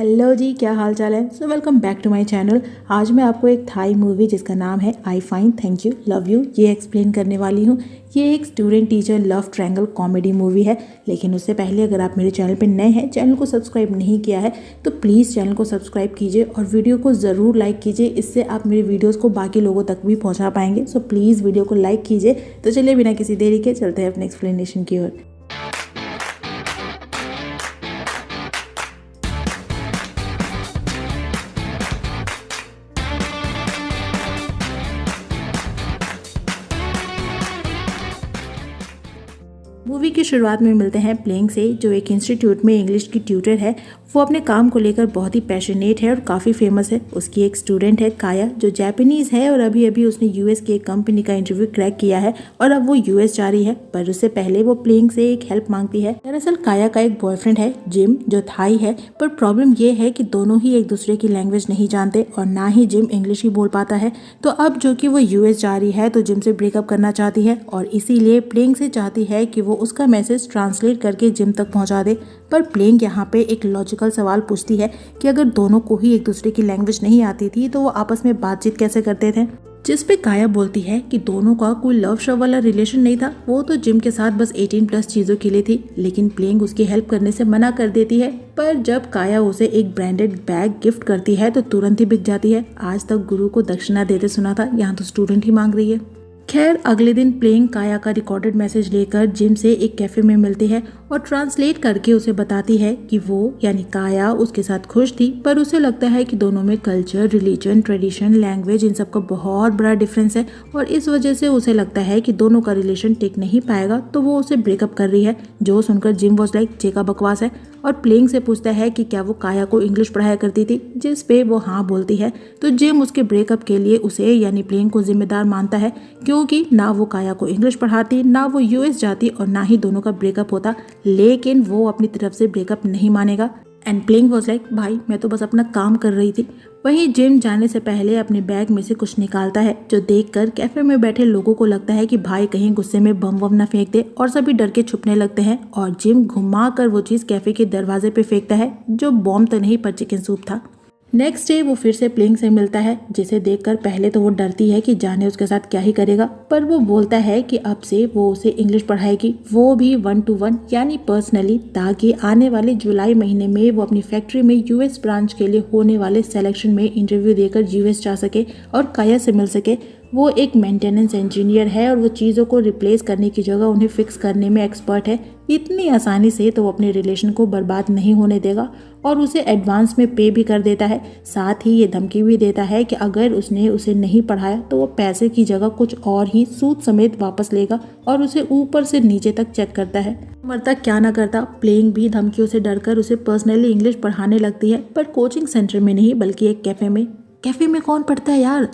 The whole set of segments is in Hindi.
हेलो जी, क्या हाल चाल है। So welcome back to my channel. आज मैं आपको एक थाई मूवी जिसका नाम है I fine thank you love you ये एक्सप्लेन करने वाली हूँ। ये एक student teacher love triangle comedy movie है। लेकिन उससे पहले अगर आप मेरे चैनल पे नए हैं, चैनल को सब्सक्राइब नहीं किया है तो प्लीज़ चैनल को सब्सक्राइब कीजिए और वीडियो को ज़रूर लाइक कीजिए। इससे आप मेरे वीडियोज़ को बाकी लोगों तक भी पहुँचा पाएंगे। सो प्लीज़ वीडियो को लाइक कीजिए। तो चलिए बिना किसी देरी के चलते हैं अपने एक्सप्लेनेशन की ओर। मूवी की शुरुआत में मिलते हैं प्लेइंग से, जो एक इंस्टीट्यूट में इंग्लिश की ट्यूटर है। वो अपने काम को लेकर बहुत ही पैशनेट है और काफ़ी फेमस है। उसकी एक स्टूडेंट है काया, जो जापानीज़ है और अभी अभी उसने यूएस की एक कंपनी का इंटरव्यू क्रैक किया है और अब वो यूएस जा रही है। पर उससे पहले वो प्लेइंग से एक हेल्प मांगती है। दरअसल काया का एक बॉयफ्रेंड है जिम, जो थाई है, पर प्रॉब्लम ये है कि दोनों ही एक दूसरे की लैंग्वेज नहीं जानते और ना ही जिम इंग्लिश ही बोल पाता है। तो अब जो कि वो यूएस जा रही है तो जिम से ब्रेकअप करना चाहती है और इसीलिए प्लेइंग से चाहती है कि वो उसका मैसेज ट्रांसलेट करके जिम तक पहुंचा दे। पर प्लेइंग यहाँ पे एक लॉजिकल सवाल पूछती है कि अगर दोनों को ही एक दूसरे की लैंग्वेज नहीं आती थी तो वो आपस में बातचीत कैसे करते थे। जिस पे काया बोलती है कि दोनों का कोई लव शव वाला रिलेशन नहीं था, वो तो जिम के साथ बस 18+ चीजों के लिए थी। लेकिन प्लेइंग उसकी हेल्प करने से मना कर देती है। पर जब काया उसे एक ब्रांडेड बैग गिफ्ट करती है तो तुरंत ही बिक जाती है। आज तक गुरु को दक्षिणा देते सुना था, यहाँ तो स्टूडेंट ही मांग रही है। खैर, अगले दिन प्लेइंग काया का रिकॉर्डेड मैसेज लेकर जिम से एक कैफे में मिलती है और ट्रांसलेट करके उसे बताती है कि वो यानी काया उसके साथ खुश थी, पर उसे लगता है कि दोनों में कल्चर, रिलीजन, ट्रेडिशन, लैंग्वेज, इन सब का बहुत बड़ा डिफरेंस है और इस वजह से उसे लगता है कि दोनों का रिलेशन टिक नहीं पाएगा, तो वो उसे ब्रेकअप कर रही है। जो सुनकर जिम वॉज लाइक जे का बकवास है और प्लेइंग से पूछता है कि क्या वो काया को इंग्लिश पढ़ाया करती थी, जिस पे वो हाँ बोलती है। तो जिम उसके ब्रेकअप के लिए उसे यानी प्लेइंग को जिम्मेदार मानता है, क्योंकि ना वो काया को इंग्लिश पढ़ाती, ना वो यूएस जाती और ना ही दोनों का ब्रेकअप होता। लेकिन वो अपनी तरफ से ब्रेकअप नहीं मानेगा। एंड प्लेइंग वाज लाइक भाई मैं तो बस अपना काम कर रही थी। वहीं जिम जाने से पहले अपने बैग में से कुछ निकालता है, जो देखकर कैफे में बैठे लोगों को लगता है कि भाई कहीं गुस्से में बम वम न फेंक दे, और सभी डर के छुपने लगते हैं और जिम घुमा कर वो चीज कैफे के दरवाजे पे फेंकता है, जो बॉम्ब तो नहीं पर चिकन सूप था। नेक्स्ट डे वो फिर से प्लेइंग से मिलता है, जिसे देखकर पहले तो वो डरती है कि जाने उसके साथ क्या ही करेगा, पर वो बोलता है कि अब से वो उसे इंग्लिश पढ़ाएगी, वो भी 1 to 1 यानी पर्सनली, ताकि आने वाले जुलाई महीने में वो अपनी फैक्ट्री में यूएस ब्रांच के लिए होने वाले सिलेक्शन में इंटरव्यू देकर यूएस जा सके और काया से मिल सके। वो एक मेंटेनेंस इंजीनियर है और वो चीज़ों को रिप्लेस करने की जगह उन्हें फिक्स करने में एक्सपर्ट है। इतनी आसानी से तो वो अपने रिलेशन को बर्बाद नहीं होने देगा और उसे एडवांस में पे भी कर देता है। साथ ही ये धमकी भी देता है कि अगर उसने उसे नहीं पढ़ाया तो वो पैसे की जगह कुछ और ही सूद समेत वापस लेगा और उसे ऊपर से नीचे तक चेक करता है। मरता क्या ना करता, प्लेइंग भी धमकियों से डरकर उसे पर्सनली इंग्लिश पढ़ाने लगती है, पर कोचिंग सेंटर में नहीं बल्कि एक कैफे में। कैफे में कौन पढ़ता है यार।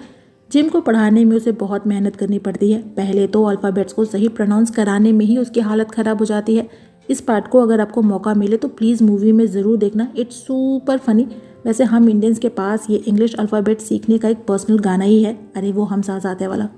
जिम को पढ़ाने में उसे बहुत मेहनत करनी पड़ती है। पहले तो अल्फ़ाबेट्स को सही प्रोनाउंस कराने में ही उसकी हालत ख़राब हो जाती है। इस पार्ट को अगर आपको मौका मिले तो प्लीज़ मूवी में ज़रूर देखना, इट्स सुपर फनी। वैसे हम इंडियंस के पास ये इंग्लिश अल्फ़ाबेट सीखने का एक पर्सनल गाना ही है, अरे वो हम साथ आते वाला।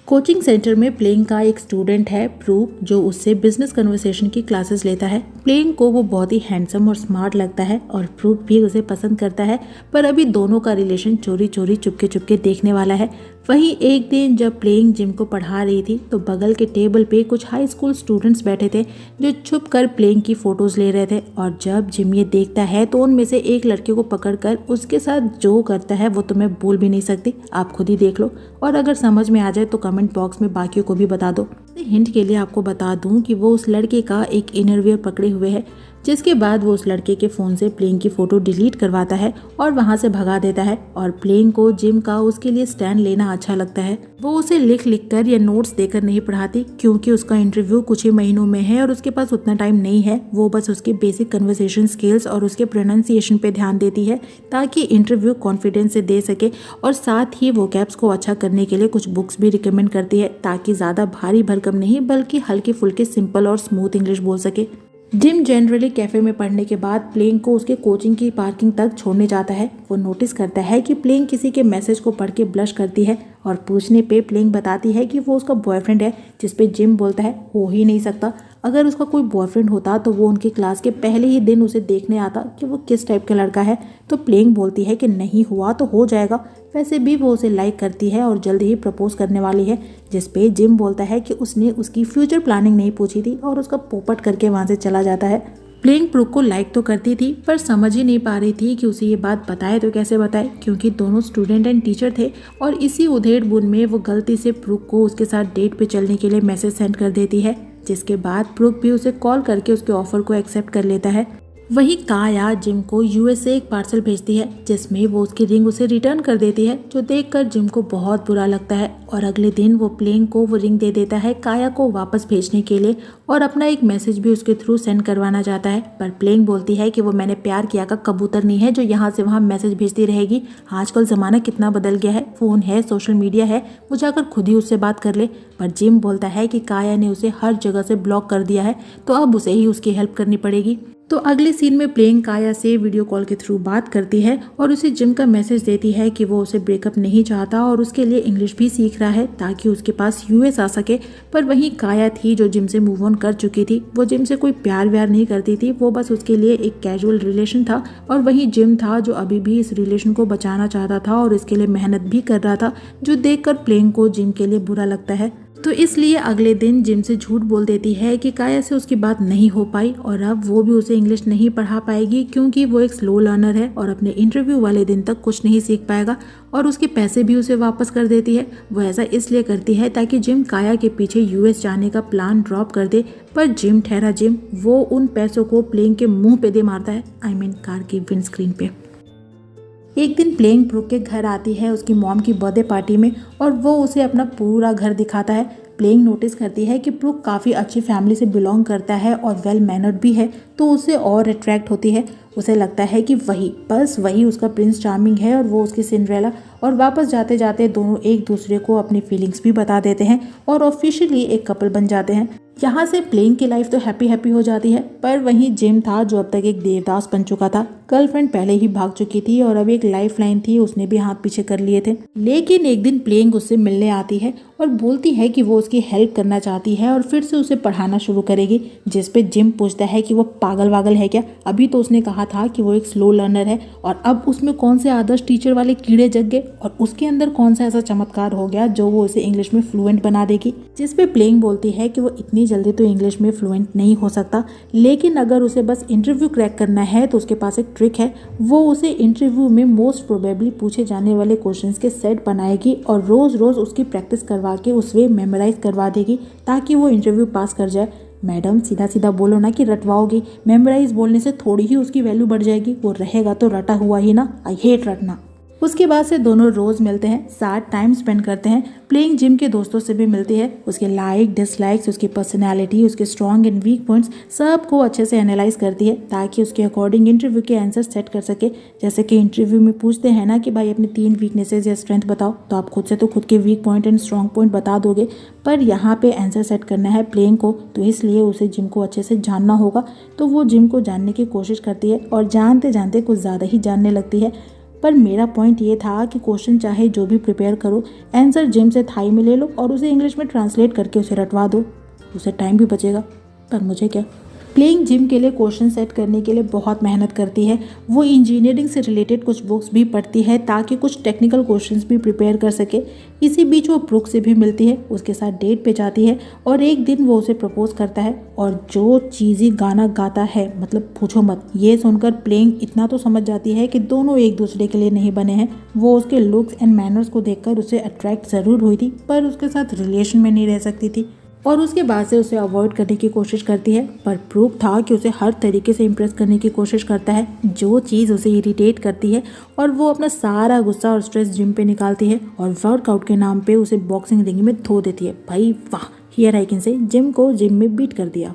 कोचिंग सेंटर में प्लेइंग का एक स्टूडेंट है प्रूप, जो उससे बिजनेस कन्वर्सेशन की क्लासेस लेता है। प्लेइंग को वो बहुत ही हैंडसम और स्मार्ट लगता है और प्रूप भी उसे पसंद करता है, पर अभी दोनों का रिलेशन चोरी चोरी चुपके चुपके देखने वाला है। वहीं एक दिन जब प्लेइंग जिम को पढ़ा रही थी तो बगल के टेबल पे कुछ हाई स्कूल स्टूडेंट्स बैठे थे, जो छुप कर प्लेइंग की फोटोज ले रहे थे। और जब जिम ये देखता है तो उनमें से एक लड़के को पकड़कर उसके साथ जो करता है वो तो मैं बोल भी नहीं सकती, आप खुद ही देख लो। और अगर समझ में आ जाए तो कमेंट बॉक्स में बाकियों को भी बता दो। हिंट के लिए आपको बता दूं कि वो उस लड़के का एक इनरवियर पकड़े हुए है, जिसके बाद वो उस लड़के के फ़ोन से प्लेइंग की फ़ोटो डिलीट करवाता है और वहाँ से भगा देता है। और प्लेइंग को जिम का उसके लिए स्टैंड लेना अच्छा लगता है। वो उसे लिख लिख कर या नोट्स देकर नहीं पढ़ाती, क्योंकि उसका इंटरव्यू कुछ ही महीनों में है और उसके पास उतना टाइम नहीं है। वो बस उसके बेसिक कन्वर्सेशन स्किल्स और उसके प्रोनाउंसिएशन पे ध्यान देती है, ताकि इंटरव्यू कॉन्फिडेंस से दे सके। और साथ ही वो कैप्स को अच्छा करने के लिए कुछ बुक्स भी रिकमेंड करती है, ताकि ज़्यादा भारी भरकम नहीं बल्कि हल्के फुल्के सिंपल और स्मूथ इंग्लिश बोल सके। जिम जनरली कैफे में पढ़ने के बाद प्लेइंग को उसके कोचिंग की पार्किंग तक छोड़ने जाता है। वो नोटिस करता है कि प्लेइंग किसी के मैसेज को पढ़ के ब्लश करती है और पूछने पे प्लेइंग बताती है कि वो उसका बॉयफ्रेंड है, जिस पे जिम बोलता है हो ही नहीं सकता। अगर उसका कोई बॉयफ्रेंड होता तो वो उनकी क्लास के पहले ही दिन उसे देखने आता कि वो किस टाइप का लड़का है। तो प्लेइंग बोलती है कि नहीं हुआ तो हो जाएगा, वैसे भी वो उसे लाइक करती है और जल्द ही प्रपोज करने वाली है। जिस पे जिम बोलता है कि उसने उसकी फ्यूचर प्लानिंग नहीं पूछी थी और उसका पोपट करके वहाँ से चला जाता है। प्लेइंग ब्रूक को लाइक तो करती थी पर समझ ही नहीं पा रही थी कि उसे ये बात बताए तो कैसे बताए, क्योंकि दोनों स्टूडेंट एंड टीचर थे। और इसी उधेड़-बुन में वो गलती से ब्रूक को उसके साथ डेट पे चलने के लिए मैसेज सेंड कर देती है, जिसके बाद ब्रूक भी उसे कॉल करके उसके ऑफर को एक्सेप्ट कर लेता है। वहीं काया जिम को यूएस से एक पार्सल भेजती है, जिसमें वो उसकी रिंग उसे रिटर्न कर देती है, जो देखकर जिम को बहुत बुरा लगता है। और अगले दिन वो प्लेइंग को वो रिंग दे देता है काया को वापस भेजने के लिए और अपना एक मैसेज भी उसके थ्रू सेंड करवाना चाहता है। पर प्लेइंग बोलती है कि वो मैंने प्यार किया का कबूतर नहीं है जो यहाँ से वहाँ मैसेज भेजती रहेगी। आजकल ज़माना कितना बदल गया है, फ़ोन है, सोशल मीडिया है, वो जाकर खुद ही उससे बात कर ले। पर जिम बोलता है कि काया ने उसे हर जगह से ब्लॉक कर दिया है, तो अब उसे ही उसकी हेल्प करनी पड़ेगी। तो अगले सीन में प्लेइंग काया से वीडियो कॉल के थ्रू बात करती है और उसे जिम का मैसेज देती है कि वो उसे ब्रेकअप नहीं चाहता और उसके लिए इंग्लिश भी सीख रहा है ताकि उसके पास यूएस आ सके। पर वहीं काया थी जो जिम से मूव ऑन कर चुकी थी, वो जिम से कोई प्यार व्यार नहीं करती थी, वो बस उसके लिए एक कैजुअल रिलेशन था। और वहीं जिम था जो अभी भी इस रिलेशन को बचाना चाहता था और इसके लिए मेहनत भी कर रहा था, जो देखकर प्लेइंग को जिम के लिए बुरा लगता है। तो इसलिए अगले दिन जिम से झूठ बोल देती है कि काया से उसकी बात नहीं हो पाई और अब वो भी उसे इंग्लिश नहीं पढ़ा पाएगी, क्योंकि वो एक स्लो लर्नर है और अपने इंटरव्यू वाले दिन तक कुछ नहीं सीख पाएगा। और उसके पैसे भी उसे वापस कर देती है। वो ऐसा इसलिए करती है ताकि जिम काया के पीछे यूएस जाने का प्लान ड्रॉप कर दे। पर जिम ठहरा जिम, वो उन पैसों को प्लेइंग के मुंह पे दे मारता है, आई मीन कार की विंडस्क्रीन पे। एक दिन प्लेइंग ब्रूक के घर आती है उसकी मॉम की बर्थडे पार्टी में और वो उसे अपना पूरा घर दिखाता है। प्लेइंग नोटिस करती है कि ब्रूक काफ़ी अच्छी फैमिली से बिलोंग करता है और वेल मैनर्ड भी है, तो उसे और अट्रैक्ट होती है। उसे लगता है कि वही उसका प्रिंस चार्मिंग है और वो उसकी सिंड्रेला। और वापस जाते जाते दोनों एक दूसरे को अपनी फीलिंग्स भी बता देते हैं और ऑफिशियली एक कपल बन जाते हैं। यहाँ से प्लेइंग की लाइफ तो हैप्पी हो जाती है। पर वहीं जिम था जो अब तक एक देवदास बन चुका था। गर्लफ्रेंड पहले ही भाग चुकी थी और अब एक लाइफ लाइन थी, उसने भी हाथ पीछे कर लिए थे। लेकिन एक दिन प्लेइंग उससे मिलने आती है और बोलती है कि वो उसकी हेल्प करना चाहती है और फिर से उसे पढ़ाना शुरू करेगी। जिस पे जिम पूछता है कि वो पागल वागल है क्या, अभी तो उसने कहा था कि वो एक स्लो लर्नर है और अब उसमें कौन से आदर्श टीचर वाले कीड़े जग गए और उसके अंदर कौन सा ऐसा चमत्कार हो गया जो वो उसे इंग्लिश में फ्लुएंट बना देगी। जिस पे प्लेइंग बोलती है कि वो इतनी जल्दी तो इंग्लिश में फ्लुएंट नहीं हो सकता, लेकिन अगर उसे बस इंटरव्यू क्रैक करना है तो उसके पास एक ट्रिक है। वो उसे इंटरव्यू में मोस्ट प्रोबेबली पूछे जाने वाले क्वेश्चंस के सेट बनाएगी और रोज रोज उसकी प्रैक्टिस करवा के उसे मेमोराइज करवा देगी ताकि वो इंटरव्यू पास कर जाए। मैडम सीधा सीधा बोलो ना कि रटवाओगी, मेमोराइज बोलने से थोड़ी ही उसकी वैल्यू बढ़ जाएगी, वो रहेगा तो रटा हुआ ही ना, आई हेट रटना। उसके बाद से दोनों रोज मिलते हैं, साथ टाइम स्पेंड करते हैं। प्लेइंग जिम के दोस्तों से भी मिलती है, उसके लाइक डिसलाइक्स, उसकी पर्सनैलिटी, उसके स्ट्रॉन्ग एंड वीक पॉइंट्स सबको अच्छे से एनालाइज करती है ताकि उसके अकॉर्डिंग इंटरव्यू के आंसर सेट कर सके। जैसे कि इंटरव्यू में पूछते हैं ना कि भाई अपनी 3 वीकनेसेस या स्ट्रेंथ बताओ, तो आप खुद से तो खुद के weak point and strong point बता दोगे, पर यहाँ पे आंसर सेट करना है प्लेइंग को, तो इसलिए उसे जिम को अच्छे से जानना होगा। तो वो जिम को जानने की कोशिश करती है और जानते जानते कुछ ज़्यादा ही जानने लगती है। पर मेरा पॉइंट ये था कि क्वेश्चन चाहे जो भी प्रिपेयर करो, आंसर जिम से थाई में ले लो और उसे इंग्लिश में ट्रांसलेट करके उसे रटवा दो, उसे टाइम भी बचेगा। पर मुझे क्या। प्लेइंग जिम के लिए क्वेश्चन सेट करने के लिए बहुत मेहनत करती है। वो इंजीनियरिंग से रिलेटेड कुछ बुक्स भी पढ़ती है ताकि कुछ टेक्निकल क्वेश्चंस भी प्रिपेयर कर सके। इसी बीच वो ब्रूक से भी मिलती है, उसके साथ डेट पे जाती है और एक दिन वो उसे प्रपोज करता है और जो चीज़ी गाना गाता है, मतलब पूछो मत। ये सुनकर प्लेइंग इतना तो समझ जाती है कि दोनों एक दूसरे के लिए नहीं बने हैं। वो उसके लुक्स एंड मैनर्स को देखकर उसे अट्रैक्ट ज़रूर हुई थी, पर उसके साथ रिलेशन में नहीं रह सकती थी और उसके बाद से उसे अवॉइड करने की कोशिश करती है। पर प्रूफ था कि उसे हर तरीके से इम्प्रेस करने की कोशिश करता है, जो चीज़ उसे इरिटेट करती है, और वो अपना सारा गुस्सा और स्ट्रेस जिम पे निकालती है और वर्कआउट के नाम पे उसे बॉक्सिंग रिंग में धो देती है। भाई वाह, here I can say gym को जिम में बीट कर दिया।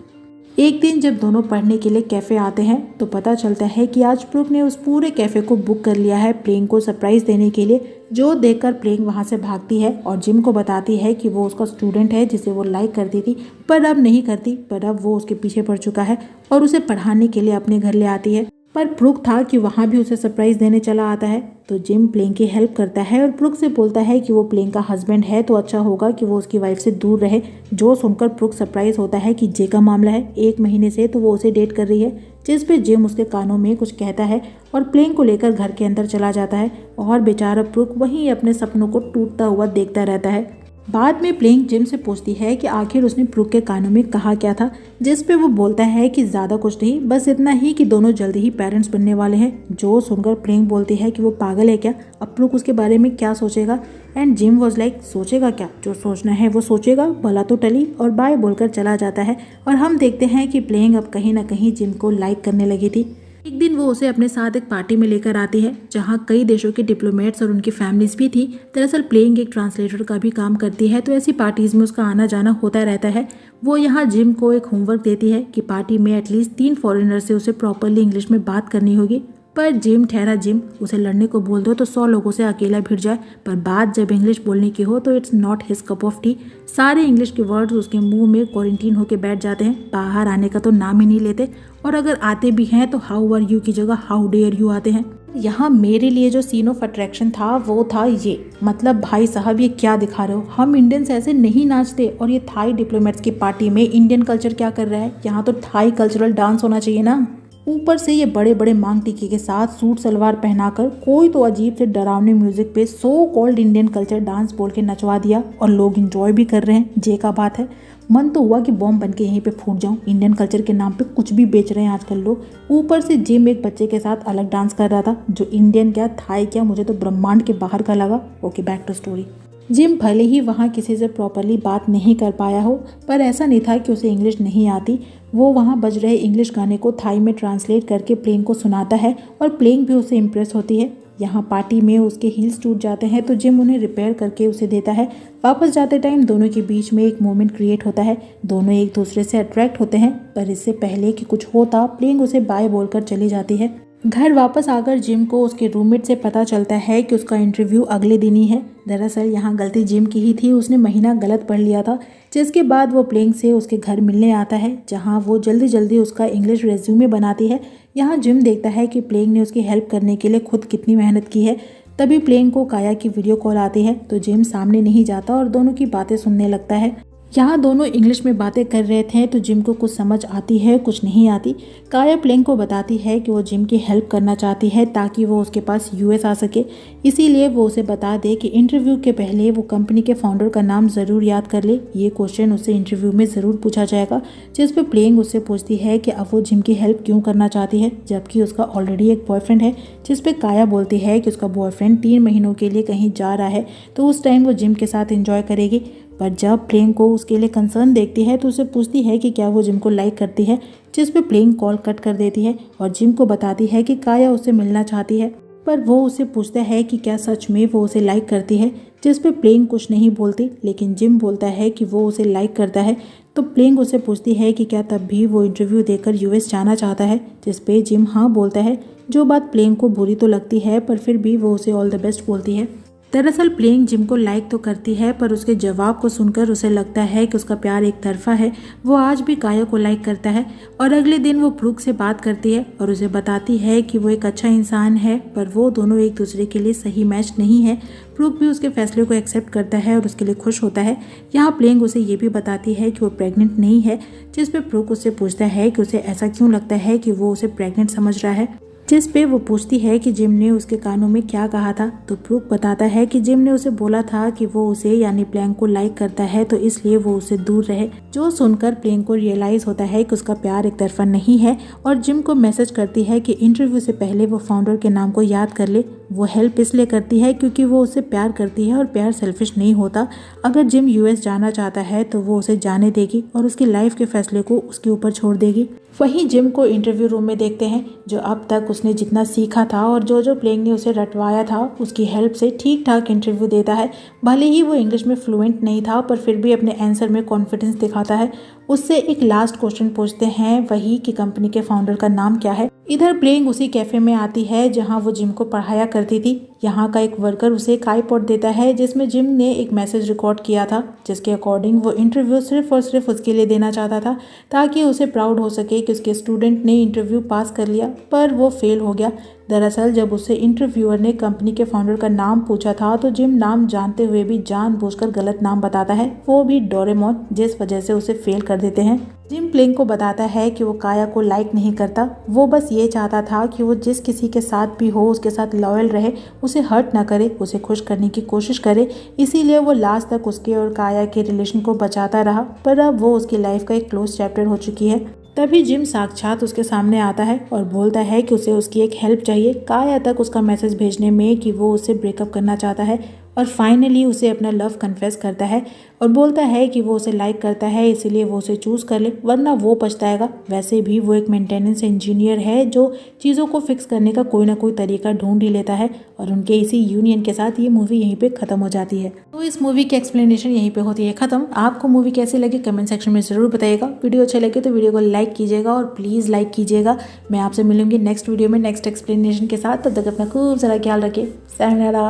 एक दिन जब दोनों पढ़ने के लिए कैफ़े आते हैं तो पता चलता है कि आज ब्रूक ने उस पूरे कैफ़े को बुक कर लिया है प्लेइंग को सरप्राइज़ देने के लिए, जो देखकर प्लेइंग वहाँ से भागती है और जिम को बताती है कि वो उसका स्टूडेंट है जिसे वो लाइक करती थी, पर अब नहीं करती। पर अब वो उसके पीछे पड़ चुका है और उसे पढ़ाने के लिए अपने घर ले आती है। पर ब्रुक था कि वहाँ भी उसे सरप्राइज देने चला आता है। तो जिम प्लेंग की हेल्प करता है और ब्रुक से बोलता है कि वो प्लेंग का हस्बैंड है तो अच्छा होगा कि वो उसकी वाइफ से दूर रहे। जो सुनकर ब्रुक सरप्राइज होता है कि जे का मामला है, 1 महीने से तो वो उसे डेट कर रही है। जिस पे जिम उसके कानों में कुछ कहता है और प्लेंग को लेकर घर के अंदर चला जाता है और बेचारा ब्रुक वहीं अपने सपनों को टूटता हुआ देखता रहता है। बाद में प्लेंग जिम से पूछती है कि आखिर उसने ब्रुक के कानों में कहा क्या था, जिस पे वो बोलता है कि ज़्यादा कुछ नहीं, बस इतना ही कि दोनों जल्दी ही पेरेंट्स बनने वाले हैं। जो सुनकर प्लेंग बोलती है कि वो पागल है क्या, अब ब्रुक उसके बारे में क्या सोचेगा। एंड जिम वॉज लाइक सोचेगा क्या, जो सोचना है वो सोचेगा, भला तो टली, और बाय बोलकर चला जाता है। और हम देखते हैं कि प्लेंग अब कहीं ना कहीं जिम को लाइक करने लगी थी। एक दिन वो उसे अपने साथ एक पार्टी में लेकर आती है जहाँ कई देशों के डिप्लोमेट्स और उनकी फैमिलीज भी थी। दरअसल प्लेइंग एक ट्रांसलेटर का भी काम करती है, तो ऐसी पार्टीज में उसका आना जाना होता रहता है। वो यहाँ जिम को एक होमवर्क देती है कि पार्टी में एटलीस्ट 3 फॉरेनर से उसे प्रॉपरली इंग्लिश में बात करनी होगी। पर जिम ठहरा जिम, उसे लड़ने को बोल दो तो 100 लोगों से अकेला भिड़ जाए, पर बात जब इंग्लिश बोलने की हो तो it's not his cup of T. सारे इंग्लिश के वर्ड्स उसके मुंह में क्वारंटीन होके बैठ जाते हैं, बाहर आने का तो नाम ही नहीं लेते, और अगर आते भी हैं तो हाउ आर यू की जगह हाउ डेयर यू आते हैं। यहाँ मेरे लिए जो सीन ऑफ अट्रैक्शन था वो था ये, मतलब भाई साहब ये क्या दिखा रहे हो, हम इंडियंस ऐसे नहीं नाचते, और ये थाई डिप्लोमेट्स की पार्टी में इंडियन कल्चर क्या कर रहा है, यहाँ तो थाई कल्चरल डांस होना चाहिए ना। ऊपर से ये बड़े बड़े मांग टीके के साथ सूट सलवार पहनाकर कोई तो अजीब से डरावने म्यूजिक पे so called Indian culture dance बोल के नचवा दिया, और लोग इंजॉय भी कर रहे हैं। जे का बात है, मन तो हुआ कि बॉम्ब बन के यहीं पे फूट जाऊं। इंडियन कल्चर के नाम पे कुछ भी बेच रहे हैं आजकल लोग। ऊपर से जिम एक बच्चे के साथ अलग डांस कर रहा था, जो इंडियन क्या थाई क्या, मुझे तो ब्रह्मांड के बाहर का लगा। Okay, back to story. Jim भले ही वहाँ किसी से प्रॉपरली बात नहीं कर पाया हो, पर ऐसा नहीं था कि उसे इंग्लिश नहीं आती। वो वहाँ बज रहे इंग्लिश गाने को थाई में ट्रांसलेट करके प्लेइंग को सुनाता है, और प्लेइंग भी उसे इम्प्रेस होती है। यहाँ पार्टी में उसके हील्स टूट जाते हैं तो जिम उन्हें रिपेयर करके उसे देता है। वापस जाते टाइम दोनों के बीच में एक मोमेंट क्रिएट होता है, दोनों एक दूसरे से अट्रैक्ट होते हैं, पर इससे पहले कि कुछ होता प्लेइंग उसे बाय बोलकर चली जाती है। घर वापस आकर जिम को उसके रूममेट से पता चलता है कि उसका इंटरव्यू अगले दिन ही है। दरअसल यहाँ गलती जिम की ही थी, उसने महीना गलत पढ़ लिया था, जिसके बाद वो प्लेइंग से उसके घर मिलने आता है, जहाँ वो जल्दी जल्दी उसका इंग्लिश रेज्यूमे बनाती है। यहाँ जिम देखता है कि प्लेइंग ने उसकी हेल्प करने के लिए खुद कितनी मेहनत की है। तभी प्लेइंग को काया की वीडियो कॉल आती है, तो जिम सामने नहीं जाता और दोनों की बातें सुनने लगता है। यहाँ दोनों इंग्लिश में बातें कर रहे थे तो जिम को कुछ समझ आती है, कुछ नहीं आती। काया प्लेइंग को बताती है कि वो जिम की हेल्प करना चाहती है ताकि वो उसके पास यूएस आ सके, इसीलिए वो उसे बता दे कि इंटरव्यू के पहले वो कंपनी के फाउंडर का नाम ज़रूर याद कर ले, ये क्वेश्चन उससे इंटरव्यू में ज़रूर पूछा जाएगा। जिस पे प्लेइंग उससे पूछती है कि अब वो जिम की हेल्प क्यों करना चाहती है, जबकि उसका ऑलरेडी एक बॉयफ्रेंड है। जिस पे काया बोलती है कि उसका बॉयफ्रेंड 3 महीनों के लिए कहीं जा रहा है, तो उस टाइम वो जिम के साथ एंजॉय करेगी। पर जब प्लेइंग को उसके लिए कंसर्न देखती है तो उसे पूछती है कि क्या वो जिम को लाइक करती है, जिस पे प्लेइंग कॉल कट कर देती है और जिम को बताती है कि काया उससे मिलना चाहती है। पर वो उसे पूछता है कि क्या सच में वो उसे लाइक करती है, जिस पे प्लेइंग कुछ नहीं बोलती, लेकिन जिम बोलता है कि वो उसे लाइक करता है। तो प्लेइंग उसे पूछती है कि क्या तब भी वो इंटरव्यू देकर यूएस जाना चाहता है, जिस पे जिम हाँ बोलता है। जो बात प्लेइंग को बुरी तो लगती है, पर फिर भी वो उसे ऑल द बेस्ट बोलती है। दरअसल प्लेइंग जिम को लाइक तो करती है, पर उसके जवाब को सुनकर उसे लगता है कि उसका प्यार एक तरफा है। वो आज भी काया को लाइक करता है, और अगले दिन वो ब्रुक से बात करती है और उसे बताती है कि वो एक अच्छा इंसान है, पर वो दोनों एक दूसरे के लिए सही मैच नहीं है। ब्रुक भी उसके फैसले को एक्सेप्ट करता है और उसके लिए खुश होता है। यहाँ प्लेइंग उसे ये भी बताती है कि वो प्रेग्नेंट नहीं है, जिस पे ब्रुक उससे पूछता है कि उसे ऐसा क्यों लगता है कि वो उसे प्रेग्नेंट समझ रहा है। जिस पे वो पूछती है कि जिम ने उसके कानों में क्या कहा था, तो ब्रुक बताता है कि जिम ने उसे बोला था कि वो उसे यानी प्लेइंग को लाइक करता है, तो इसलिए वो उसे दूर रहे। जो सुनकर प्लेइंग को रियलाइज होता है कि उसका प्यार एक तरफा नहीं है, और जिम को मैसेज करती है कि इंटरव्यू से पहले वो फाउंडर के नाम को याद कर ले। वो हेल्प इसलिए करती है क्योंकि वो उससे प्यार करती है और प्यार सेल्फिश नहीं होता। अगर जिम यूएस जाना चाहता है तो वो उसे जाने देगी और उसकी लाइफ के फैसले को उसके ऊपर छोड़ देगी। वहीं जिम को इंटरव्यू रूम में देखते हैं, जो अब तक उसने जितना सीखा था और जो प्लेइंग ने उसे रटवाया था उसकी हेल्प से ठीक ठाक इंटरव्यू देता है। भले ही वो इंग्लिश में फ्लुएंट नहीं था, पर फिर भी अपने आंसर में कॉन्फिडेंस दिखाता है। उससे एक लास्ट क्वेश्चन पूछते हैं वही कि कंपनी के फाउंडर का नाम क्या है। इधर प्लेइंग उसी कैफे में आती है जहां वो जिम को पढ़ाया करती थी। यहाँ का एक वर्कर उसे एक आईपॉड देता है जिसमें जिम ने एक मैसेज रिकॉर्ड किया था, जिसके अकॉर्डिंग वो इंटरव्यू सिर्फ और सिर्फ उसके लिए देना चाहता था ताकि उसे प्राउड हो सके कि उसके स्टूडेंट ने इंटरव्यू पास कर लिया, पर वो फेल हो गया। दरअसल जब उससे इंटरव्यूअर ने कंपनी के फाउंडर का नाम पूछा था तो जिम नाम जानते हुए भी जानबूझकर गलत नाम बताता है, वो भी डोरेमोन, जिस वजह से उसे फेल कर देते हैं। जिम प्लेइंग को बताता है कि वो काया को लाइक नहीं करता, वो बस ये चाहता था कि वो जिस किसी के साथ भी हो उसके साथ लॉयल रहे, उसे हर्ट ना करे, उसे खुश करने की कोशिश करे। इसीलिए वो लास्ट तक उसके और काया के रिलेशन को बचाता रहा, पर अब वो उसकी लाइफ का एक क्लोज चैप्टर हो चुकी है। तभी जिम साक्षात उसके सामने आता है और बोलता है कि उसे उसकी एक हेल्प चाहिए काया तक उसका मैसेज भेजने में कि वो उससे ब्रेकअप करना चाहता है, और फाइनली उसे अपना लव कन्फेस करता है और बोलता है कि वो उसे लाइक करता है, इसीलिए वो उसे चूज़ कर ले वरना वो पछताएगा। वैसे भी वो एक मेंटेनेंस इंजीनियर है जो चीज़ों को फिक्स करने का कोई ना कोई तरीका ढूंढ ही लेता है, और उनके इसी यूनियन के साथ ये मूवी यहीं पे ख़त्म हो जाती है। तो इस मूवी की एक्सप्लेनेशन यहीं पे होती है ख़त्म। आपको मूवी कैसी लगी कमेंट सेक्शन में ज़रूर बताइएगा। वीडियो अच्छा लगे तो वीडियो को लाइक कीजिएगा और प्लीज़ लाइक कीजिएगा। मैं आपसे मिलूंगी नेक्स्ट वीडियो में नेक्स्ट एक्सप्लेनेशन के साथ। तब तक अपना खूब सारा ख्याल रखिए। sayonara।